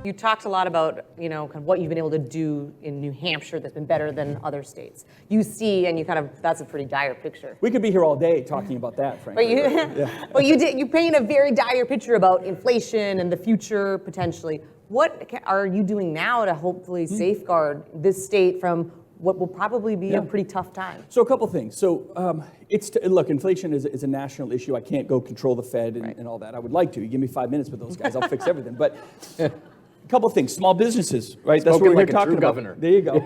You talked a lot about, kind of what you've been able to do in New Hampshire that's been better than other states. You see, and that's a pretty dire picture. We could be here all day talking about that, frankly. But you paint a very dire picture about inflation and the future potentially. What are you doing now to hopefully safeguard this state from what will probably be a pretty tough time? So a couple things. So look, inflation is a national issue. I can't go control the Fed and all that. I would like to. You give me 5 minutes with those guys, I'll fix everything. But a couple of things. Small businesses, right? That's what we're like here talking about. Governor. There you go.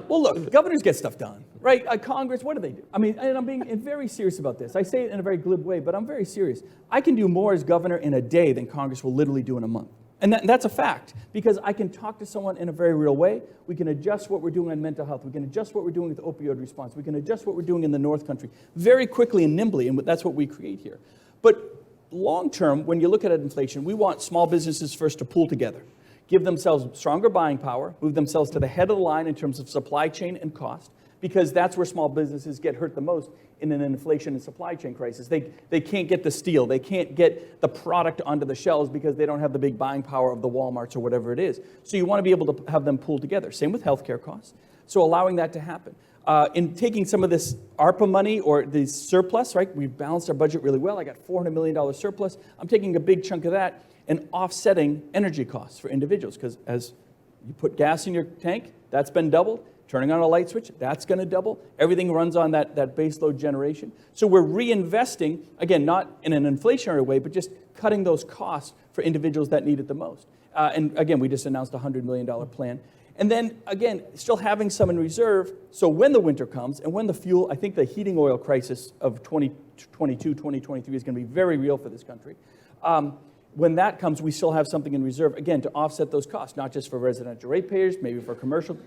Well, look, governors get stuff done, right? Congress, what do they do? I mean, and I'm being very serious about this. I say it in a very glib way, but I'm very serious. I can do more as governor in a day than Congress will literally do in a month. And that's a fact, because I can talk to someone in a very real way. We can adjust what we're doing on mental health. We can adjust what we're doing with the opioid response. We can adjust what we're doing in the North Country very quickly and nimbly, and that's what we create here. But long term, when you look at inflation, we want small businesses first to pull together, give themselves stronger buying power, move themselves to the head of the line in terms of supply chain and cost, because that's where small businesses get hurt the most in an inflation and supply chain crisis. They can't get the steel. They can't get the product onto the shelves because they don't have the big buying power of the Walmarts or whatever it is. So you want to be able to have them pull together. Same with healthcare costs. So allowing that to happen. In taking some of this ARPA money or the surplus, right? We've balanced our budget really well. I got $400 million surplus. I'm taking a big chunk of that and offsetting energy costs for individuals, because as you put gas in your tank, that's been doubled. Turning on a light switch, that's going to double. Everything runs on that baseload generation. So we're reinvesting, again, not in an inflationary way, but just cutting those costs for individuals that need it the most. And again, we just announced a $100 million plan. And then, again, still having some in reserve, so when the winter comes and when the fuel, I think the heating oil crisis of 2022, 2023 is going to be very real for this country. When that comes, we still have something in reserve, again, to offset those costs, not just for residential ratepayers, maybe for commercial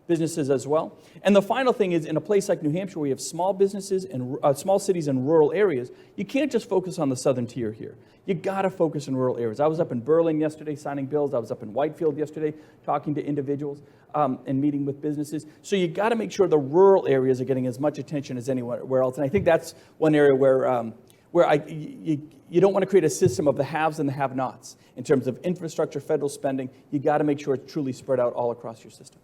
businesses as well. And the final thing is, in a place like New Hampshire, where you have small businesses and small cities and rural areas, you can't just focus on the southern tier here. You got to focus in rural areas. I was up in Berlin yesterday signing bills. I was up in Whitefield yesterday talking to individuals and meeting with businesses. So you got to make sure the rural areas are getting as much attention as anywhere else. And I think that's one area where you don't want to create a system of the haves and the have-nots in terms of infrastructure, federal spending. You got to make sure it's truly spread out all across your system.